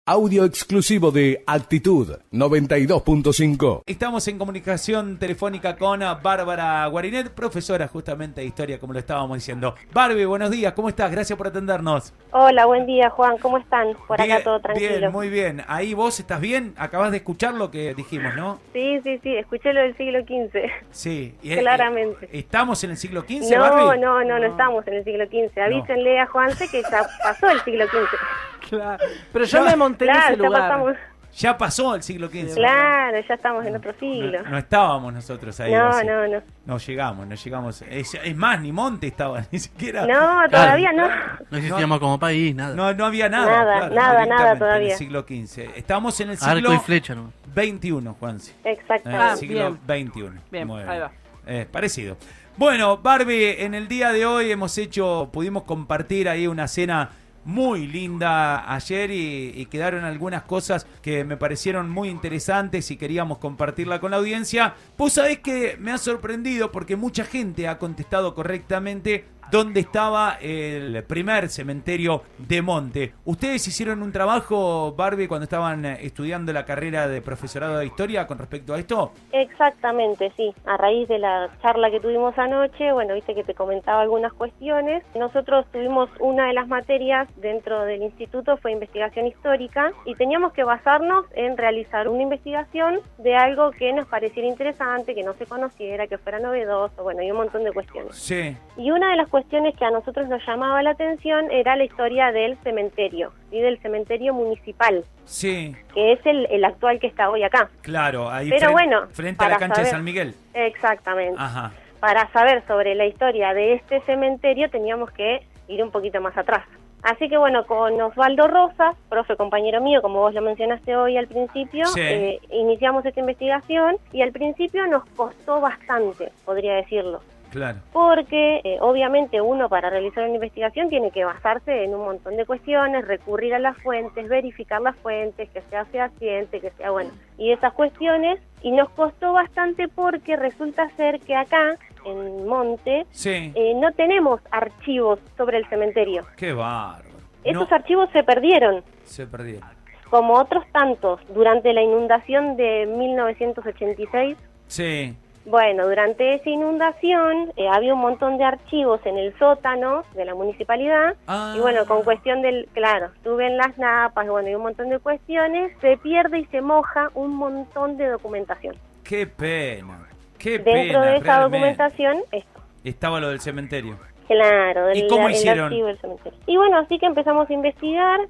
Audio exclusivo de Actitud 92.5. Estamos en comunicación telefónica con Bárbara Guarinet, profesora justamente de historia, como lo estábamos diciendo. Barbie, buenos días, ¿cómo estás? Gracias por atendernos. Hola, buen día, Juan, ¿cómo están? Por bien, acá todo tranquilo. Bien, muy bien. Ahí vos estás bien, acabás de escuchar lo que dijimos, ¿no? Sí, escuché lo del siglo XV. Sí. Claramente. ¿Estamos en el siglo XV, no, Barbie? No estamos en el siglo XV. Avísenle a Juanse que ya pasó el siglo XV. Claro, pero yo me monté en ese lugar. Pasamos. Ya pasó el siglo XV. Claro, ya estamos en otro siglo. No estábamos nosotros ahí. No. No llegamos. Es más, ni Monte estaba, ni siquiera. No, todavía no. No existíamos como país, nada. No había nada. Nada todavía. En el siglo XV. Estamos en el siglo Arco y flecha, ¿no? 21, Juansi. Exactamente. El siglo bien. XXI. Bien, Muy ahí va. Parecido. Bueno, Barbie, en el día de hoy pudimos compartir ahí una cena muy linda ayer y quedaron algunas cosas que me parecieron muy interesantes y queríamos compartirla con la audiencia. Vos sabés que me ha sorprendido porque mucha gente ha contestado correctamente dónde estaba el primer cementerio de Monte. ¿Ustedes hicieron un trabajo, Barbie, cuando estaban estudiando la carrera de profesorado de historia con respecto a esto? Exactamente, sí. A raíz de la charla que tuvimos anoche, bueno, viste que te comentaba algunas cuestiones. Nosotros tuvimos una de las materias dentro del instituto, fue investigación histórica, y teníamos que basarnos en realizar una investigación de algo que nos pareciera interesante, que no se conociera, que fuera novedoso, bueno, y un montón de cuestiones. Sí. Y una de las cuestiones que a nosotros nos llamaba la atención era la historia del cementerio, y del cementerio municipal. Sí. Que es el actual que está hoy acá. Claro, ahí Pero frente a la cancha de San Miguel. Exactamente. Ajá. Para saber sobre la historia de este cementerio teníamos que ir un poquito más atrás. Así que bueno, con Osvaldo Rosas, profe compañero mío, como vos lo mencionaste hoy al principio, sí. Iniciamos esta investigación y al principio nos costó bastante, podría decirlo. Claro. Porque obviamente uno para realizar una investigación tiene que basarse en un montón de cuestiones, recurrir a las fuentes, verificar las fuentes, que sea fehaciente, que sea bueno, y esas cuestiones, y nos costó bastante porque resulta ser que acá, en Monte, sí. No tenemos archivos sobre el cementerio. ¡Qué bárbaro! Esos archivos se perdieron. Se perdieron. Como otros tantos, durante la inundación de 1986. Sí. Bueno, durante esa inundación había un montón de archivos en el sótano de la municipalidad y bueno, con cuestión suben las napas, bueno, y un montón de cuestiones, se pierde y se moja un montón de documentación. ¡Qué pena! Dentro de esa documentación, esto. Estaba lo del cementerio. Claro, ¿Y cómo hicieron? Archivo del cementerio. Y bueno, así que empezamos a investigar,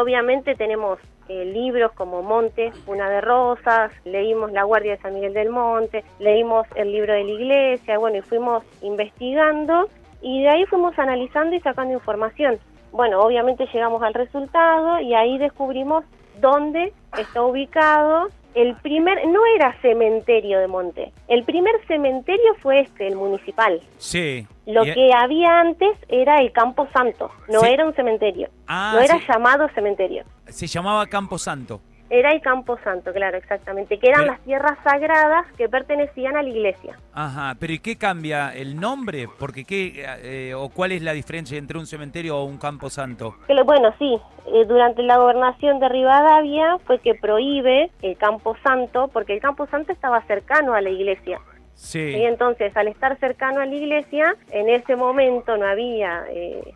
obviamente tenemos libros como Monte, Cuna de Rosas, leímos La Guardia de San Miguel del Monte, leímos el libro de la iglesia, bueno, y fuimos investigando y de ahí fuimos analizando y sacando información. Bueno, obviamente llegamos al resultado y ahí descubrimos dónde está ubicado no era cementerio de Monte, el primer cementerio fue el municipal. Sí. Lo que había antes era el Campo Santo, no era un cementerio, no era llamado cementerio. Se llamaba Campo Santo. Era el Campo Santo, claro, exactamente, que eran las tierras sagradas que pertenecían a la iglesia. Ajá, pero ¿y qué cambia? ¿El nombre? Porque o ¿cuál es la diferencia entre un cementerio o un Campo Santo? Bueno, sí, durante la gobernación de Rivadavia fue que prohíbe el Campo Santo, porque el Campo Santo estaba cercano a la iglesia. Sí. Y entonces, al estar cercano a la iglesia, en ese momento no había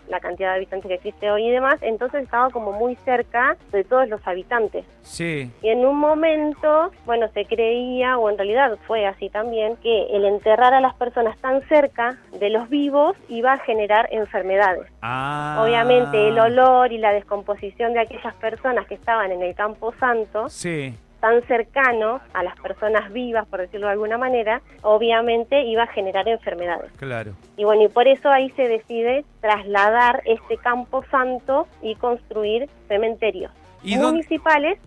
la cantidad de habitantes que existe hoy y demás, entonces estaba como muy cerca de todos los habitantes. Sí. Y en un momento, bueno, se creía, o en realidad fue así también, que el enterrar a las personas tan cerca de los vivos iba a generar enfermedades. Obviamente el olor y la descomposición de aquellas personas que estaban en el Campo Santo, sí, tan cercano a las personas vivas, por decirlo de alguna manera, obviamente iba a generar enfermedades. Claro. Y bueno, y por eso ahí se decide trasladar este Campo Santo y construir cementerios municipales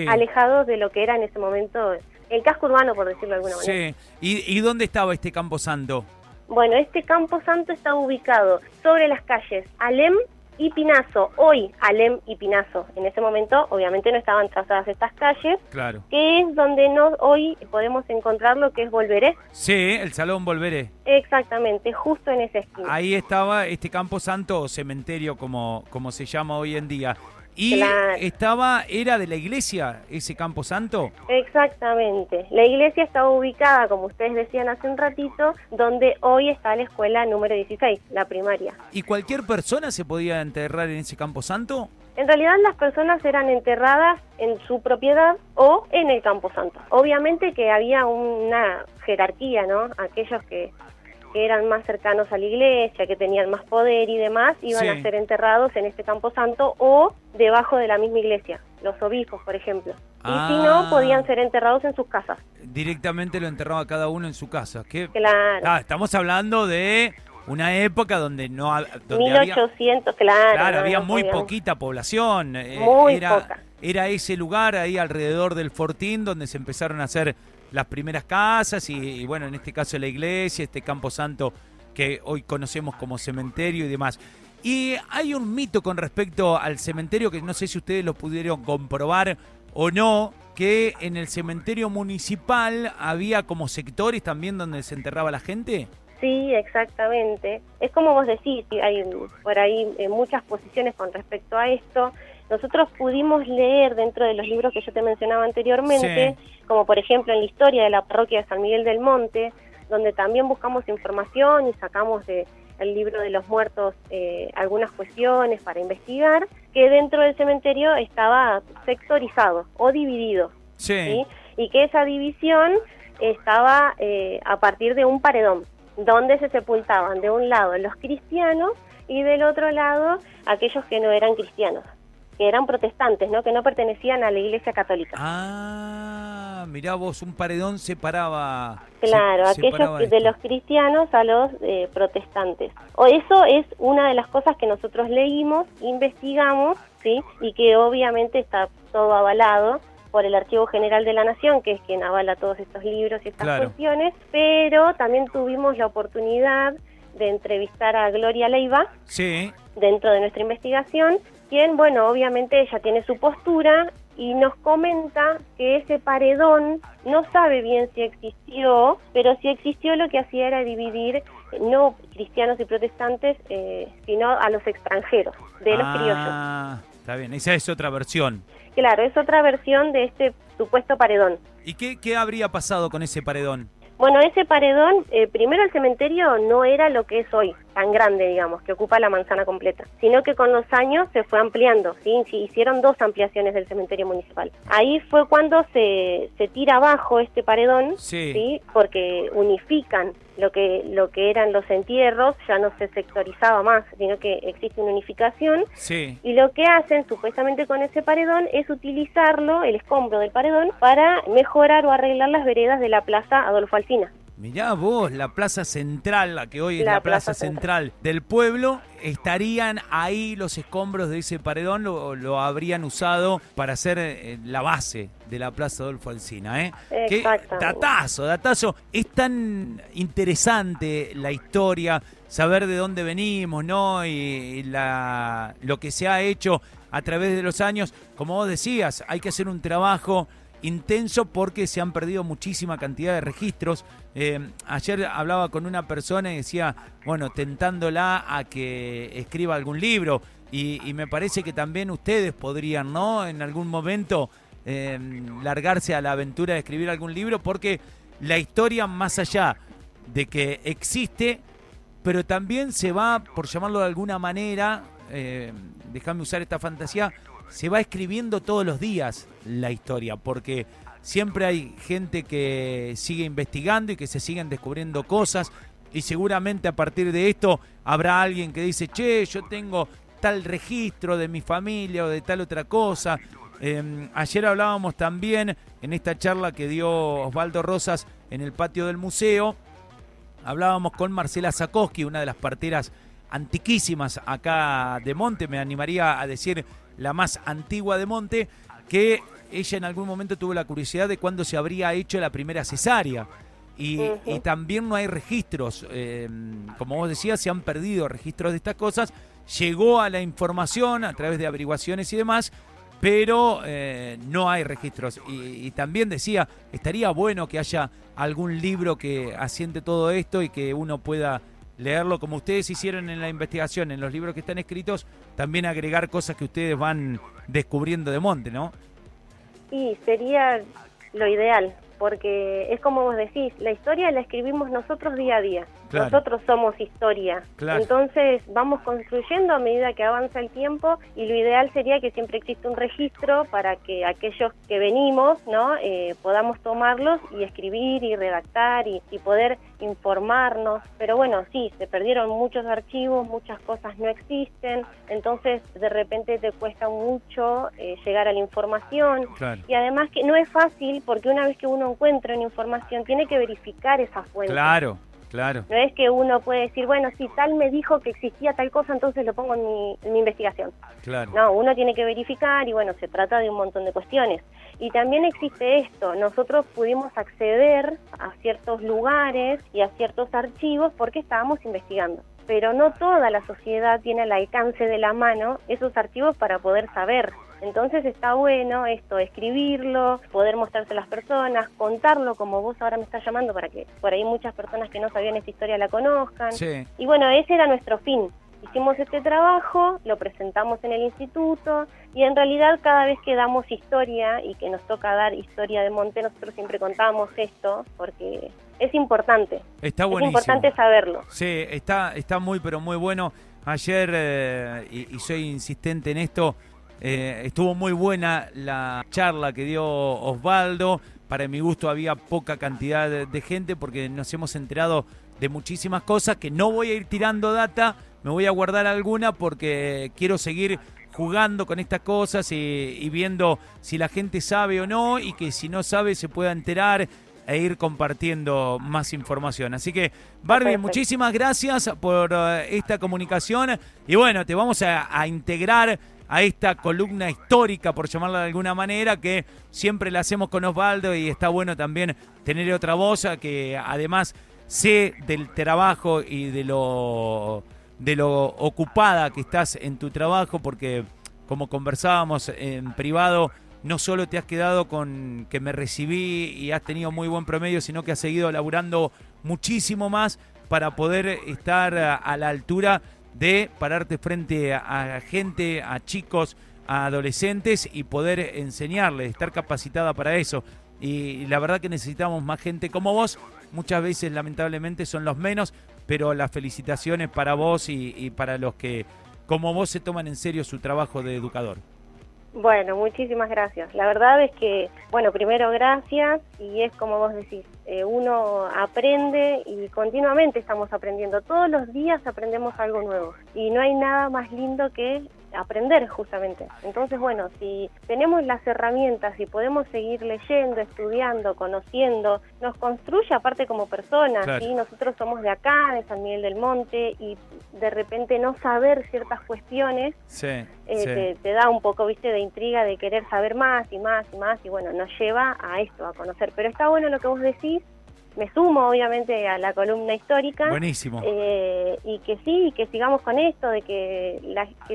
alejados de lo que era en ese momento el casco urbano, por decirlo de alguna manera. Sí. ¿Y dónde estaba este Campo Santo? Bueno, este Campo Santo está ubicado sobre las calles Alem y Pinazo, hoy Alem y Pinazo. En ese momento, obviamente, no estaban trazadas estas calles, claro, que es donde hoy podemos encontrar lo que es Volveré. Sí, el Salón Volveré. Exactamente, justo en esa esquina. Ahí estaba este Campo Santo o cementerio, como se llama hoy en día. Y Claro. era de la iglesia ese camposanto. Exactamente. La iglesia estaba ubicada, como ustedes decían hace un ratito, donde hoy está la escuela número 16, la primaria. ¿Y cualquier persona se podía enterrar en ese camposanto? En realidad las personas eran enterradas en su propiedad o en el camposanto. Obviamente que había una jerarquía, ¿no? Aquellos que eran más cercanos a la iglesia, que tenían más poder y demás, iban Sí. a ser enterrados en este camposanto o debajo de la misma iglesia, los obispos, por ejemplo. Y si no, podían ser enterrados en sus casas. Directamente lo enterraba cada uno en su casa. Claro. Estamos hablando de una época donde no donde había, 1800, claro. había no, muy obviamente. poquita población. Muy era, poca. era ese lugar ahí alrededor del Fortín donde se empezaron a hacer las primeras casas y bueno, en este caso la iglesia, este camposanto que hoy conocemos como cementerio y demás. Y hay un mito con respecto al cementerio que no sé si ustedes lo pudieron comprobar o no, que en el cementerio municipal había como sectores también donde se enterraba la gente. Sí, exactamente. Es como vos decís, hay por ahí muchas posiciones con respecto a esto. Nosotros pudimos leer dentro de los libros que yo te mencionaba anteriormente, como por ejemplo en la historia de la parroquia de San Miguel del Monte, donde también buscamos información y sacamos del libro de los muertos algunas cuestiones para investigar, que dentro del cementerio estaba sectorizado o dividido. ¿Sí? Y que esa división estaba a partir de un paredón, donde se sepultaban de un lado los cristianos y del otro lado aquellos que no eran cristianos, que eran protestantes, ¿no? Que no pertenecían a la Iglesia Católica. Ah, mirá vos, un paredón separaba. Claro, aquellos de los cristianos a los protestantes. O eso es una de las cosas que nosotros leímos, investigamos, ¿sí? Y que obviamente está todo avalado por el Archivo General de la Nación, que es quien avala todos estos libros y estas cuestiones, pero también tuvimos la oportunidad de entrevistar a Gloria Leiva dentro de nuestra investigación, quien, bueno, obviamente ella tiene su postura y nos comenta que ese paredón no sabe bien si existió, pero si existió lo que hacía era dividir no cristianos y protestantes, sino a los extranjeros, de los criollos. Ah, está bien, esa es otra versión. Claro, es otra versión de este supuesto paredón. ¿Y qué habría pasado con ese paredón? Bueno, ese paredón, primero el cementerio no era lo que es hoy, tan grande, digamos, que ocupa la manzana completa, sino que con los años se fue ampliando, ¿sí? Hicieron 2 ampliaciones del cementerio municipal. Ahí fue cuando se tira abajo este paredón, ¿sí? Porque unifican lo que eran los entierros, ya no se sectorizaba más, sino que existe una unificación. Y lo que hacen supuestamente con ese paredón es utilizarlo, el escombro del paredón, para mejorar o arreglar las veredas de la plaza Adolfo Alsina. Mirá vos, la plaza central, la que hoy es la plaza central del pueblo, estarían ahí los escombros de ese paredón, lo habrían usado para hacer la base de la plaza Adolfo Alsina, ¿eh? Qué datazo. Es tan interesante la historia, saber de dónde venimos, ¿no? Y lo que se ha hecho a través de los años. Como vos decías, hay que hacer un trabajo intenso porque se han perdido muchísima cantidad de registros. Ayer hablaba con una persona y decía, bueno, tentándola a que escriba algún libro y me parece que también ustedes podrían, ¿no? En algún momento largarse a la aventura de escribir algún libro, porque la historia, más allá de que existe, pero también se va, por llamarlo de alguna manera, déjame usar esta fantasía, se va escribiendo todos los días la historia, porque siempre hay gente que sigue investigando y que se siguen descubriendo cosas, y seguramente a partir de esto habrá alguien que dice, che, yo tengo tal registro de mi familia o de tal otra cosa. Ayer hablábamos también en esta charla que dio Osvaldo Rosas en el patio del museo, hablábamos con Marcela Zakowski, una de las parteras antiquísimas acá de Monte, me animaría a decir la más antigua de Monte, que ella en algún momento tuvo la curiosidad de cuándo se habría hecho la primera cesárea. Y también no hay registros, como vos decías, se han perdido registros de estas cosas. Llegó a la información a través de averiguaciones y demás, pero no hay registros. Y también decía, estaría bueno que haya algún libro que asiente todo esto y que uno pueda leerlo como ustedes hicieron en la investigación, en los libros que están escritos, también agregar cosas que ustedes van descubriendo de monte, ¿no? Y sería lo ideal, porque es como vos decís, la historia la escribimos nosotros día a día. Claro. Nosotros somos historia. Claro. Entonces vamos construyendo a medida que avanza el tiempo, y lo ideal sería que siempre exista un registro para que aquellos que venimos, ¿no? Podamos tomarlos y escribir y redactar y poder informarnos. Pero bueno, sí, se perdieron muchos archivos, muchas cosas no existen, entonces de repente te cuesta mucho llegar a la información. Claro. Y además que no es fácil, porque una vez que uno encuentra una información tiene que verificar esa fuente. Claro, claro. No es que uno puede decir, bueno, si tal me dijo que existía tal cosa, entonces lo pongo en mi investigación. Claro. No, uno tiene que verificar y bueno, se trata de un montón de cuestiones. Y también existe esto, nosotros pudimos acceder a ciertos lugares y a ciertos archivos porque estábamos investigando. Pero no toda la sociedad tiene al alcance de la mano esos archivos para poder saber. Entonces está bueno esto, escribirlo, poder mostrarse a las personas, contarlo como vos ahora me estás llamando para que por ahí muchas personas que no sabían esta historia la conozcan. Sí. Y bueno, ese era nuestro fin. Hicimos este trabajo, lo presentamos en el instituto y en realidad cada vez que damos historia y que nos toca dar historia de monte, nosotros siempre contamos esto porque es importante. Está buenísimo. Es importante saberlo. Sí, está muy, pero muy bueno. Ayer, y soy insistente en esto, estuvo muy buena la charla que dio Osvaldo. Para mi gusto había poca cantidad de gente porque nos hemos enterado de muchísimas cosas que no voy a ir tirando data, me voy a guardar alguna porque quiero seguir jugando con estas cosas y viendo si la gente sabe o no, y que si no sabe se pueda enterar e ir compartiendo más información. Así que, Barbie, Perfecto. muchísimas gracias por esta comunicación y bueno, te vamos a integrar a esta columna histórica, por llamarla de alguna manera, que siempre la hacemos con Osvaldo y está bueno también tener otra voz que además sé del trabajo y de lo ocupada que estás en tu trabajo, porque como conversábamos en privado, no solo te has quedado con que me recibí y has tenido muy buen promedio, sino que has seguido laburando muchísimo más para poder estar a la altura de pararte frente a gente, a chicos, a adolescentes y poder enseñarles, estar capacitada para eso. Y la verdad que necesitamos más gente como vos. Muchas veces, lamentablemente, son los menos, pero las felicitaciones para vos y para los que, como vos, se toman en serio su trabajo de educador. Bueno, muchísimas gracias. La verdad es que, bueno, primero gracias, y es como vos decís, uno aprende y continuamente estamos aprendiendo. Todos los días aprendemos algo nuevo y no hay nada más lindo que aprender, justamente. Entonces, bueno, si tenemos las herramientas y podemos seguir leyendo, estudiando, conociendo, nos construye aparte como personas. Claro. ¿Sí? Nosotros somos de acá, de San Miguel del Monte, y de repente no saber ciertas cuestiones Sí, te da un poco, viste, de intriga, de querer saber más y más y más, y bueno, nos lleva a esto, a conocer. Pero está bueno lo que vos decís, me sumo obviamente a la columna histórica. Buenísimo. Y que sí, que sigamos con esto, de que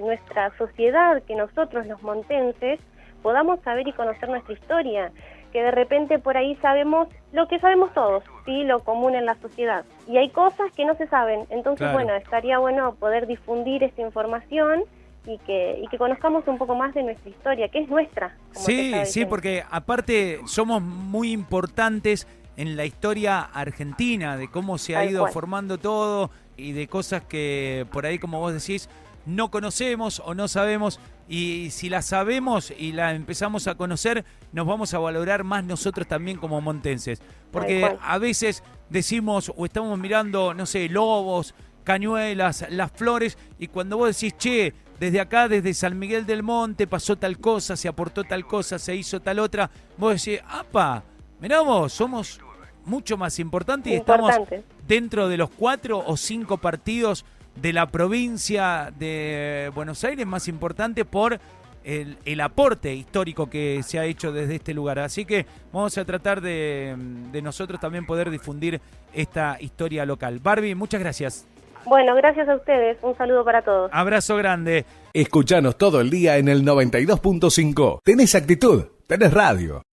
nuestra sociedad, que nosotros los montenses, podamos saber y conocer nuestra historia, que de repente por ahí sabemos lo que sabemos todos, ¿sí? Lo común en la sociedad. Y hay cosas que no se saben, entonces Claro. bueno, estaría bueno poder difundir esta información y que conozcamos un poco más de nuestra historia, que es nuestra. Como te Sí, estaba sí, diciendo. porque aparte somos muy importantes en la historia argentina, de cómo se ha Tal ido cual. formando todo y de cosas que por ahí, como vos decís, no conocemos o no sabemos, y si la sabemos y la empezamos a conocer, nos vamos a valorar más nosotros también como montenses. Porque Tal cual. a veces decimos o estamos mirando, no sé, lobos, cañuelas, las flores, y cuando vos decís, che, desde acá, desde San Miguel del Monte, pasó tal cosa, se aportó tal cosa, se hizo tal otra, vos decís, ¡apa! Mirá vos, somos mucho más importantes y estamos Importante. dentro de los 4 o 5 partidos de la provincia de Buenos Aires más importante por el aporte histórico que se ha hecho desde este lugar. Así que vamos a tratar de nosotros también poder difundir esta historia local. Barbie, muchas gracias. Bueno, gracias a ustedes, un saludo para todos. Abrazo grande. Escuchanos todo el día en el 92.5. Tenés actitud, tenés radio.